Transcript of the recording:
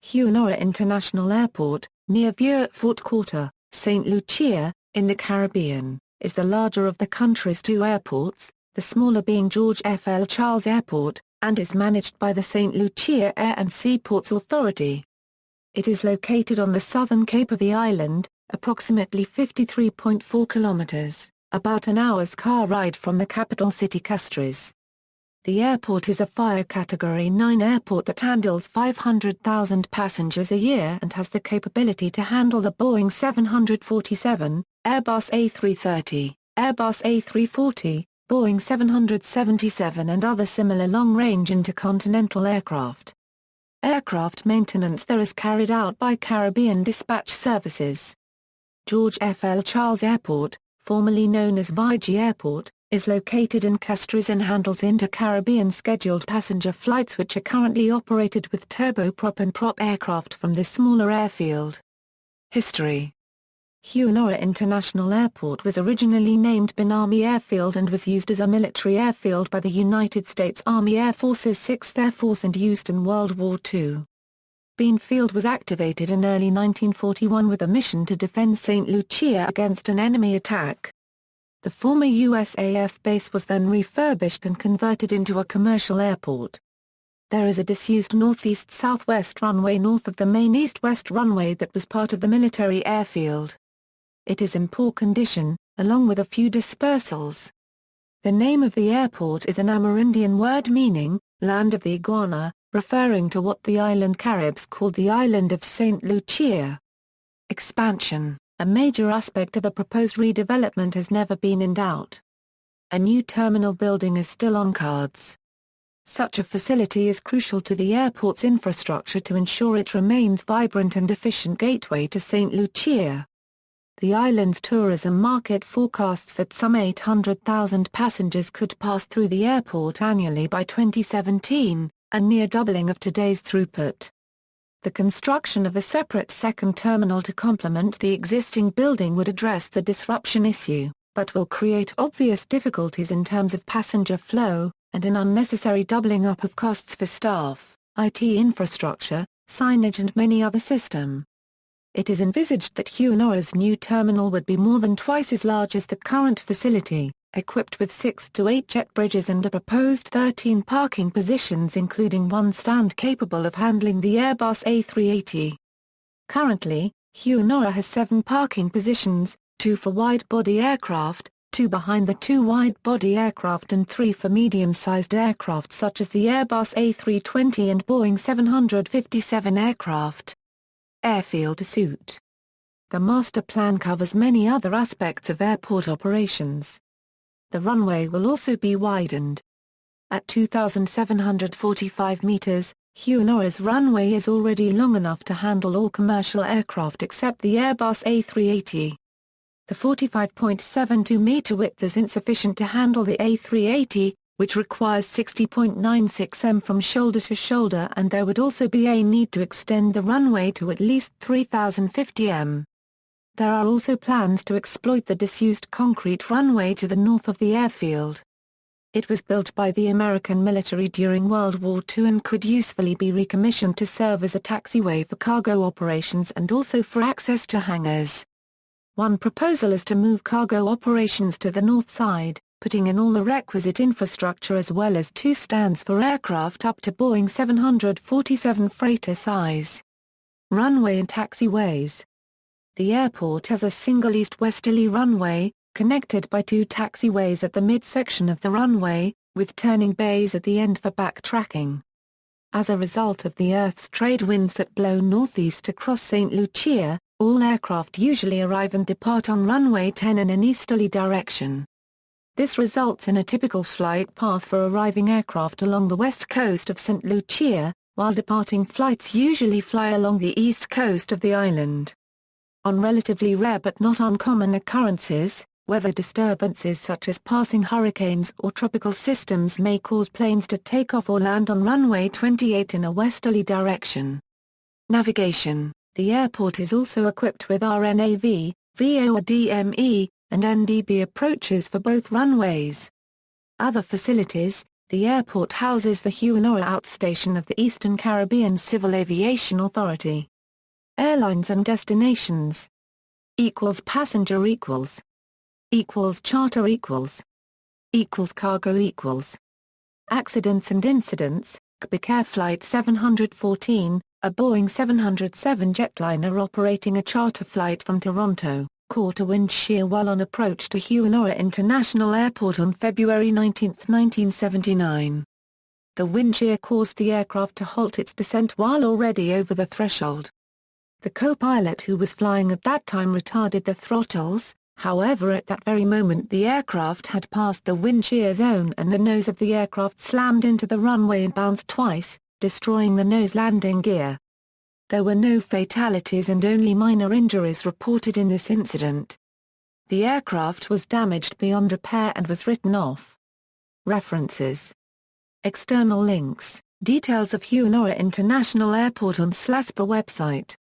Hewanorra International Airport, near Vieux Fort Quarter, St. Lucia, in the Caribbean, is the larger of the country's two airports, the smaller being George F. L. Charles Airport, and is managed by the St. Lucia Air and Seaports Authority. It is located on the southern cape of the island, approximately 53.4 kilometers, about an hour's car ride from the capital city Castries. The airport is a Fire Category 9 airport that handles 500,000 passengers a year and has the capability to handle the Boeing 747, Airbus A330, Airbus A340, Boeing 777 and other similar long-range intercontinental aircraft. Aircraft maintenance there is carried out by Caribbean Dispatch Services. George F. L. Charles Airport, formerly known as Vigie Airport, is located in Castries and handles inter-Caribbean scheduled passenger flights which are currently operated with turboprop and prop aircraft from this smaller airfield. History. Hewanorra International Airport was originally named Benami Airfield and was used as a military airfield by the United States Army Air Force's 6th Air Force and used in World War II. Bean Field was activated in early 1941 with a mission to defend St. Lucia against an enemy attack. The former USAF base was then refurbished and converted into a commercial airport. There is a disused northeast-southwest runway north of the main east-west runway that was part of the military airfield. It is in poor condition, along with a few dispersals. The name of the airport is an Amerindian word meaning, land of the iguana, referring to what the island Caribs called the island of St. Lucia. Expansion. A major aspect of the proposed redevelopment has never been in doubt. A new terminal building is still on cards. Such a facility is crucial to the airport's infrastructure to ensure it remains vibrant and efficient gateway to St. Lucia. The island's tourism market forecasts that some 800,000 passengers could pass through the airport annually by 2017, a near doubling of today's throughput. The construction of a separate second terminal to complement the existing building would address the disruption issue, but will create obvious difficulties in terms of passenger flow, and an unnecessary doubling up of costs for staff, IT infrastructure, signage and many other systems. It is envisaged that Hewanorra's new terminal would be more than twice as large as the current facility, equipped with 6 to 8 jet bridges and a proposed 13 parking positions including one stand capable of handling the Airbus A380. Currently, Hewanorra has 7 parking positions, 2 for wide-body aircraft, 2 behind the 2 wide-body aircraft and 3 for medium-sized aircraft such as the Airbus A320 and Boeing 757 aircraft. Airfield suite. The master plan covers many other aspects of airport operations. The runway will also be widened. At 2,745 meters, Hewanorra's runway is already long enough to handle all commercial aircraft except the Airbus A380. The 45.72-meter width is insufficient to handle the A380, which requires 60.96 m from shoulder to shoulder, and there would also be a need to extend the runway to at least 3,050 m. There are also plans to exploit the disused concrete runway to the north of the airfield. It was built by the American military during World War II and could usefully be recommissioned to serve as a taxiway for cargo operations and also for access to hangars. One proposal is to move cargo operations to the north side, putting in all the requisite infrastructure as well as 2 stands for aircraft up to Boeing 747 freighter size. Runway and taxiways. The airport has a single east-westerly runway, connected by 2 taxiways at the midsection of the runway, with turning bays at the end for backtracking. As a result of the Earth's trade winds that blow northeast across St. Lucia, all aircraft usually arrive and depart on runway 10 in an easterly direction. This results in a typical flight path for arriving aircraft along the west coast of St. Lucia, while departing flights usually fly along the east coast of the island. On relatively rare but not uncommon occurrences, weather disturbances such as passing hurricanes or tropical systems may cause planes to take off or land on runway 28 in a westerly direction. Navigation. The airport is also equipped with RNAV, VODME, and NDB approaches for both runways. Other facilities, The airport houses the Hewanorra outstation of the Eastern Caribbean Civil Aviation Authority. Airlines and destinations. Passenger charter cargo Accidents and incidents. Quebec Air Flight 714, a Boeing 707 jetliner operating a charter flight from Toronto, caught a wind shear while on approach to Hewanorra International Airport on February 19, 1979. The wind shear caused the aircraft to halt its descent while already over the threshold. The co-pilot who was flying at that time retarded the throttles, however at that very moment the aircraft had passed the wind shear zone and the nose of the aircraft slammed into the runway and bounced twice, destroying the nose landing gear. There were no fatalities and only minor injuries reported in this incident. The aircraft was damaged beyond repair and was written off. References. External links, details of Hewanorra International Airport on SLASPA website.